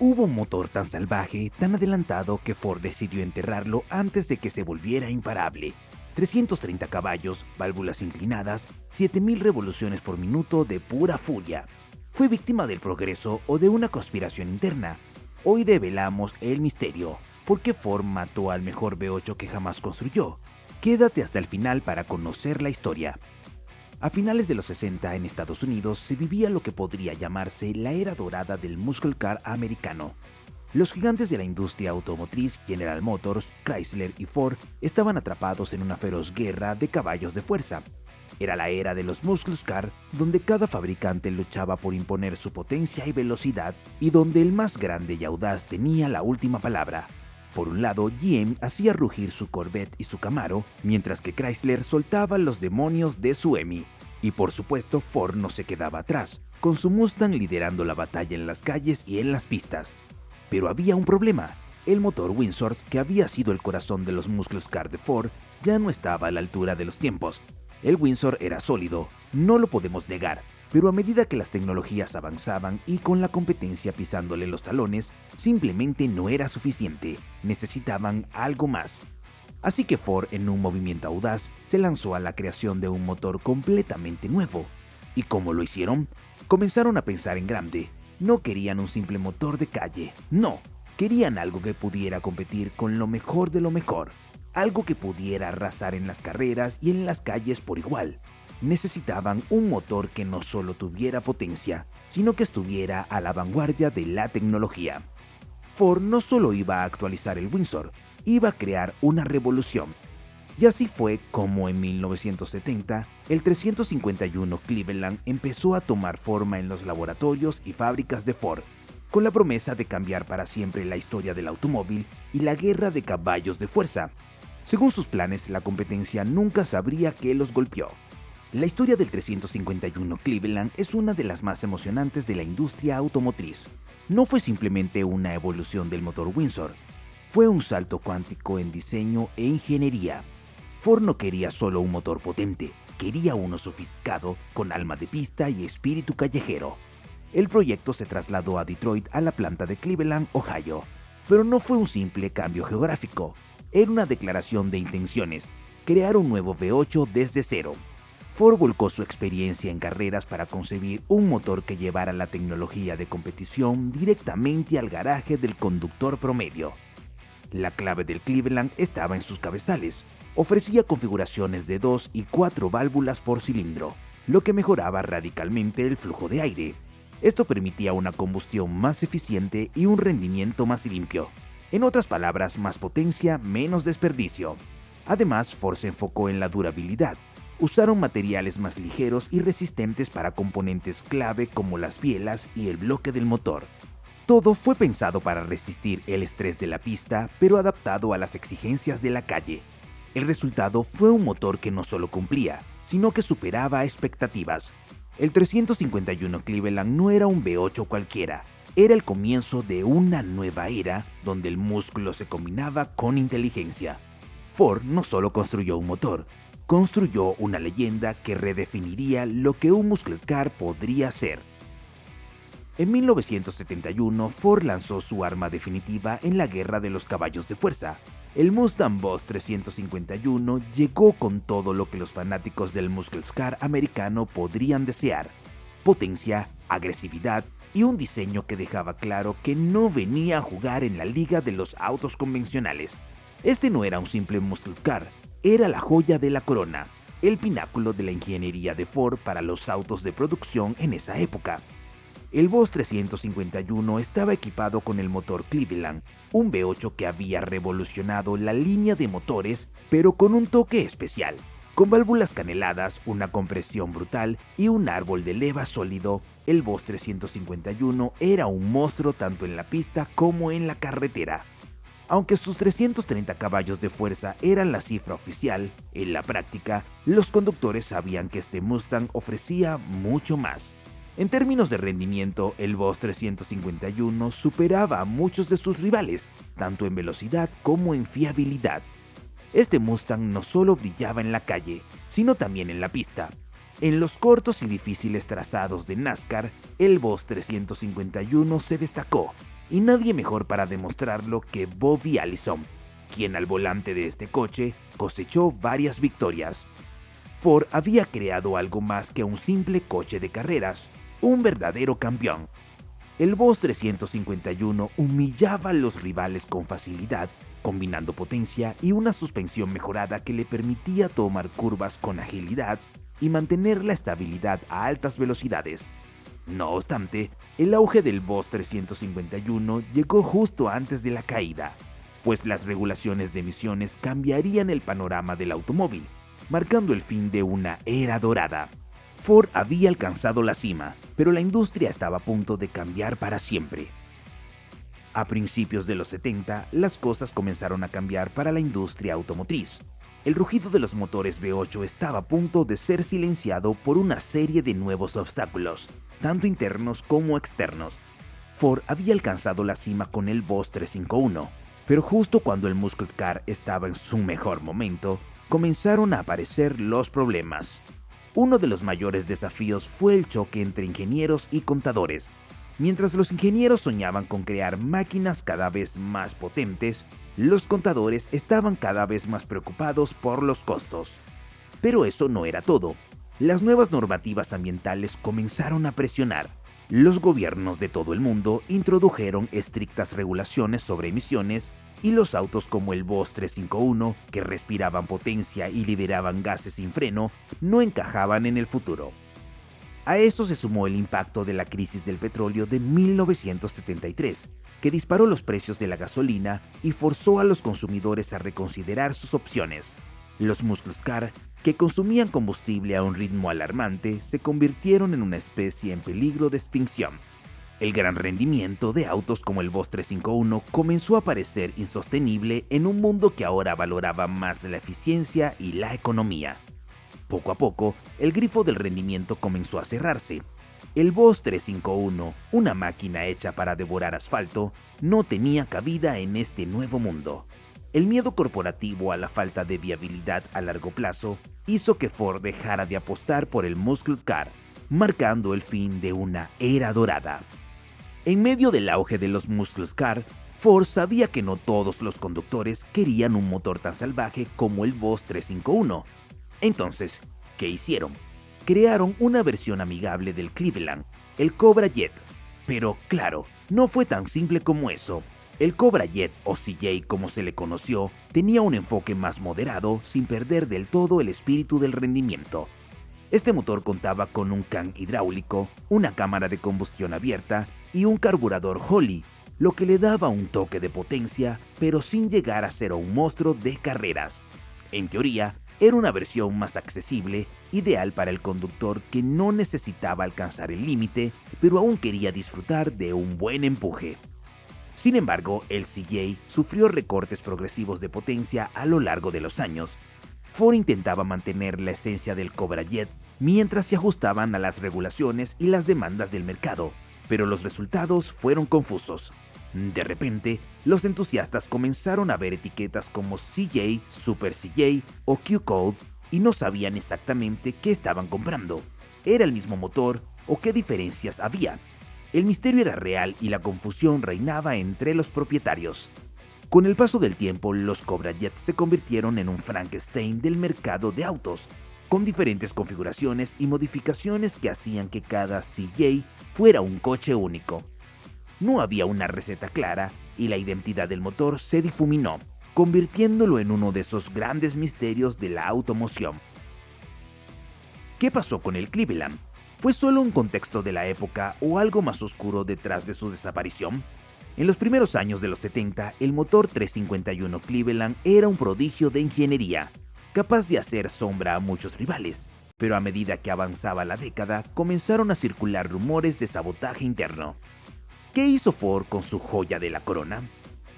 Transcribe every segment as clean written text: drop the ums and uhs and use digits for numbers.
Hubo un motor tan salvaje, tan adelantado, que Ford decidió enterrarlo antes de que se volviera imparable. 330 caballos, válvulas inclinadas, 7000 revoluciones por minuto de pura furia. ¿Fue víctima del progreso o de una conspiración interna? Hoy develamos el misterio. ¿Por qué Ford mató al mejor V8 que jamás construyó? Quédate hasta el final para conocer la historia. A finales de los 60 en Estados Unidos se vivía lo que podría llamarse la era dorada del muscle car americano. Los gigantes de la industria automotriz, General Motors, Chrysler y Ford, estaban atrapados en una feroz guerra de caballos de fuerza. Era la era de los muscle car, donde cada fabricante luchaba por imponer su potencia y velocidad, y donde el más grande y audaz tenía la última palabra. Por un lado, GM hacía rugir su Corvette y su Camaro, mientras que Chrysler soltaba los demonios de su Hemi. Y por supuesto, Ford no se quedaba atrás, con su Mustang liderando la batalla en las calles y en las pistas. Pero había un problema. El motor Windsor, que había sido el corazón de los muscle car de Ford, ya no estaba a la altura de los tiempos. El Windsor era sólido, no lo podemos negar, pero a medida que las tecnologías avanzaban y con la competencia pisándole los talones, simplemente no era suficiente, necesitaban algo más. Así que Ford, en un movimiento audaz, se lanzó a la creación de un motor completamente nuevo. ¿Y cómo lo hicieron? Comenzaron a pensar en grande. No querían un simple motor de calle, no, querían algo que pudiera competir con lo mejor de lo mejor, algo que pudiera arrasar en las carreras y en las calles por igual. Necesitaban un motor que no solo tuviera potencia, sino que estuviera a la vanguardia de la tecnología. Ford no solo iba a actualizar el Windsor, iba a crear una revolución. Y así fue como en 1970, el 351 Cleveland empezó a tomar forma en los laboratorios y fábricas de Ford, con la promesa de cambiar para siempre la historia del automóvil y la guerra de caballos de fuerza. Según sus planes, la competencia nunca sabría qué los golpeó. La historia del 351 Cleveland es una de las más emocionantes de la industria automotriz. No fue simplemente una evolución del motor Windsor, fue un salto cuántico en diseño e ingeniería. Ford no quería solo un motor potente, quería uno sofisticado, con alma de pista y espíritu callejero. El proyecto se trasladó a Detroit, a la planta de Cleveland, Ohio. Pero no fue un simple cambio geográfico, era una declaración de intenciones, crear un nuevo V8 desde cero. Ford volcó su experiencia en carreras para concebir un motor que llevara la tecnología de competición directamente al garaje del conductor promedio. La clave del Cleveland estaba en sus cabezales. Ofrecía configuraciones de 2 y 4 válvulas por cilindro, lo que mejoraba radicalmente el flujo de aire. Esto permitía una combustión más eficiente y un rendimiento más limpio. En otras palabras, más potencia, menos desperdicio. Además, Ford se enfocó en la durabilidad. Usaron materiales más ligeros y resistentes para componentes clave como las bielas y el bloque del motor. Todo fue pensado para resistir el estrés de la pista, pero adaptado a las exigencias de la calle. El resultado fue un motor que no solo cumplía, sino que superaba expectativas. El 351 Cleveland no era un V8 cualquiera, era el comienzo de una nueva era donde el músculo se combinaba con inteligencia. Ford no solo construyó un motor, construyó una leyenda que redefiniría lo que un muscle car podría ser. En 1971, Ford lanzó su arma definitiva en la guerra de los caballos de fuerza. El Mustang Boss 351 llegó con todo lo que los fanáticos del muscle car americano podrían desear: potencia, agresividad y un diseño que dejaba claro que no venía a jugar en la liga de los autos convencionales. Este no era un simple muscle car, era la joya de la corona, el pináculo de la ingeniería de Ford para los autos de producción en esa época. El Boss 351 estaba equipado con el motor Cleveland, un V8 que había revolucionado la línea de motores, pero con un toque especial. Con válvulas caneladas, una compresión brutal y un árbol de leva sólido, el Boss 351 era un monstruo tanto en la pista como en la carretera. Aunque sus 330 caballos de fuerza eran la cifra oficial, en la práctica, los conductores sabían que este Mustang ofrecía mucho más. En términos de rendimiento, el Boss 351 superaba a muchos de sus rivales, tanto en velocidad como en fiabilidad. Este Mustang no solo brillaba en la calle, sino también en la pista. En los cortos y difíciles trazados de NASCAR, el Boss 351 se destacó. y nadie mejor para demostrarlo que Bobby Allison, quien al volante de este coche cosechó varias victorias. Ford había creado algo más que un simple coche de carreras, un verdadero campeón. El Boss 351 humillaba a los rivales con facilidad, combinando potencia y una suspensión mejorada que le permitía tomar curvas con agilidad y mantener la estabilidad a altas velocidades. No obstante, el auge del Boss 351 llegó justo antes de la caída, pues las regulaciones de emisiones cambiarían el panorama del automóvil, marcando el fin de una era dorada. Ford había alcanzado la cima, pero la industria estaba a punto de cambiar para siempre. A principios de los 70, las cosas comenzaron a cambiar para la industria automotriz. El rugido de los motores V8 estaba a punto de ser silenciado por una serie de nuevos obstáculos, tanto internos como externos. Ford había alcanzado la cima con el Boss 351, pero justo cuando el Muscle Car estaba en su mejor momento, comenzaron a aparecer los problemas. Uno de los mayores desafíos fue el choque entre ingenieros y contadores. Mientras los ingenieros soñaban con crear máquinas cada vez más potentes, los contadores estaban cada vez más preocupados por los costos. Pero eso no era todo. Las nuevas normativas ambientales comenzaron a presionar. Los gobiernos de todo el mundo introdujeron estrictas regulaciones sobre emisiones y los autos como el Boss 351, que respiraban potencia y liberaban gases sin freno, no encajaban en el futuro. A eso se sumó el impacto de la crisis del petróleo de 1973, que disparó los precios de la gasolina y forzó a los consumidores a reconsiderar sus opciones. Los Muscle Car, que consumían combustible a un ritmo alarmante, se convirtieron en una especie en peligro de extinción. El gran rendimiento de autos como el Boss 351 comenzó a parecer insostenible en un mundo que ahora valoraba más la eficiencia y la economía. Poco a poco, el grifo del rendimiento comenzó a cerrarse. El Boss 351, una máquina hecha para devorar asfalto, no tenía cabida en este nuevo mundo. El miedo corporativo a la falta de viabilidad a largo plazo hizo que Ford dejara de apostar por el Muscle Car, marcando el fin de una era dorada. En medio del auge de los Muscle Car, Ford sabía que no todos los conductores querían un motor tan salvaje como el Boss 351. Entonces, ¿qué hicieron? Crearon una versión amigable del Cleveland, el Cobra Jet. Pero claro, no fue tan simple como eso. El Cobra Jet, o CJ como se le conoció, tenía un enfoque más moderado sin perder del todo el espíritu del rendimiento. Este motor contaba con un can hidráulico, una cámara de combustión abierta y un carburador Holley, lo que le daba un toque de potencia, pero sin llegar a ser un monstruo de carreras. En teoría, era una versión más accesible, ideal para el conductor que no necesitaba alcanzar el límite, pero aún quería disfrutar de un buen empuje. Sin embargo, el CJ sufrió recortes progresivos de potencia a lo largo de los años. Ford intentaba mantener la esencia del Cobra Jet mientras se ajustaban a las regulaciones y las demandas del mercado, pero los resultados fueron confusos. De repente, los entusiastas comenzaron a ver etiquetas como CJ, Super CJ o Q-Code y no sabían exactamente qué estaban comprando. ¿Era el mismo motor o qué diferencias había? El misterio era real y la confusión reinaba entre los propietarios. Con el paso del tiempo, los Cobra Jet se convirtieron en un Frankenstein del mercado de autos, con diferentes configuraciones y modificaciones que hacían que cada CJ fuera un coche único. No había una receta clara y la identidad del motor se difuminó, convirtiéndolo en uno de esos grandes misterios de la automoción. ¿Qué pasó con el Cleveland? ¿Fue solo un contexto de la época o algo más oscuro detrás de su desaparición? En los primeros años de los 70, el motor 351 Cleveland era un prodigio de ingeniería, capaz de hacer sombra a muchos rivales, pero a medida que avanzaba la década, comenzaron a circular rumores de sabotaje interno. ¿Qué hizo Ford con su joya de la corona?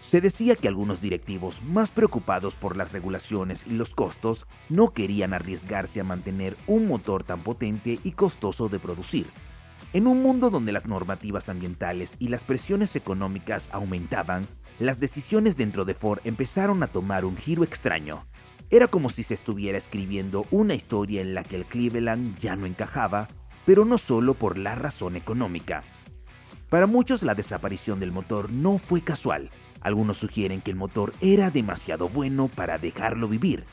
Se decía que algunos directivos, más preocupados por las regulaciones y los costos, no querían arriesgarse a mantener un motor tan potente y costoso de producir. En un mundo donde las normativas ambientales y las presiones económicas aumentaban, las decisiones dentro de Ford empezaron a tomar un giro extraño. Era como si se estuviera escribiendo una historia en la que el Cleveland ya no encajaba, pero no solo por la razón económica. Para muchos la desaparición del motor no fue casual. Algunos sugieren que el motor era demasiado bueno para dejarlo vivir.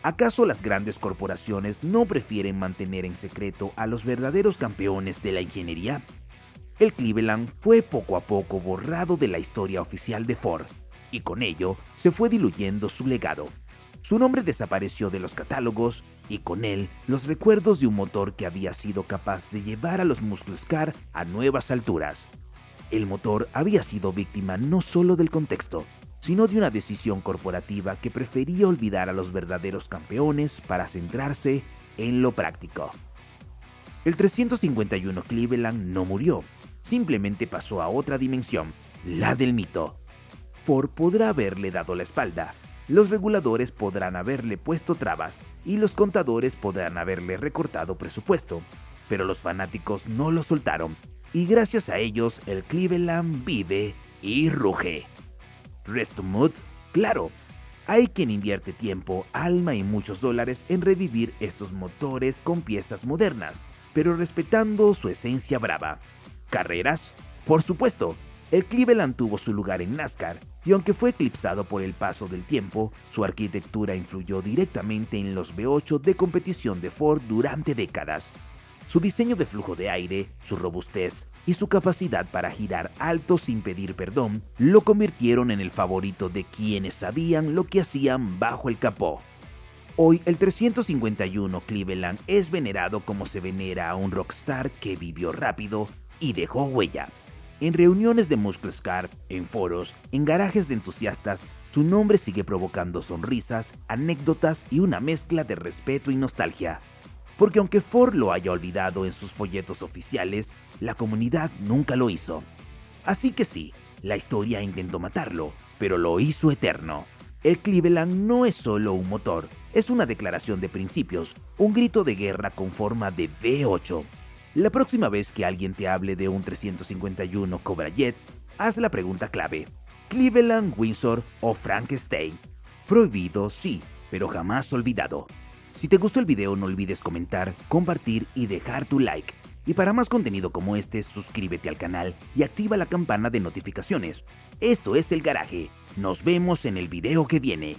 ¿Acaso las grandes corporaciones no prefieren mantener en secreto a los verdaderos campeones de la ingeniería? El Cleveland fue poco a poco borrado de la historia oficial de Ford, y con ello se fue diluyendo su legado. Su nombre desapareció de los catálogos, y con él los recuerdos de un motor que había sido capaz de llevar a los Muscle Car a nuevas alturas. El motor había sido víctima no solo del contexto, sino de una decisión corporativa que prefería olvidar a los verdaderos campeones para centrarse en lo práctico. El 351 Cleveland no murió, simplemente pasó a otra dimensión, la del mito. Ford podrá haberle dado la espalda, los reguladores podrán haberle puesto trabas y los contadores podrán haberle recortado presupuesto, pero los fanáticos no lo soltaron y gracias a ellos el Cleveland vive y ruge. ¿Resto Mood? Claro, hay quien invierte tiempo, alma y muchos dólares en revivir estos motores con piezas modernas, pero respetando su esencia brava. ¿Carreras? Por supuesto, el Cleveland tuvo su lugar en NASCAR, y aunque fue eclipsado por el paso del tiempo, su arquitectura influyó directamente en los V8 de competición de Ford durante décadas. Su diseño de flujo de aire, su robustez y su capacidad para girar alto sin pedir perdón lo convirtieron en el favorito de quienes sabían lo que hacían bajo el capó. Hoy el 351 Cleveland es venerado como se venera a un rockstar que vivió rápido y dejó huella. En reuniones de Muscle Car, en foros, en garajes de entusiastas, su nombre sigue provocando sonrisas, anécdotas y una mezcla de respeto y nostalgia. Porque aunque Ford lo haya olvidado en sus folletos oficiales, la comunidad nunca lo hizo. Así que sí, la historia intentó matarlo, pero lo hizo eterno. El Cleveland no es solo un motor, es una declaración de principios, un grito de guerra con forma de V8. La próxima vez que alguien te hable de un 351 Cobra Jet, haz la pregunta clave: ¿Cleveland, Windsor o Frankenstein? Prohibido, sí, pero jamás olvidado. Si te gustó el video no olvides comentar, compartir y dejar tu like. Y para más contenido como este, suscríbete al canal y activa la campana de notificaciones. Esto es El Garaje. Nos vemos en el video que viene.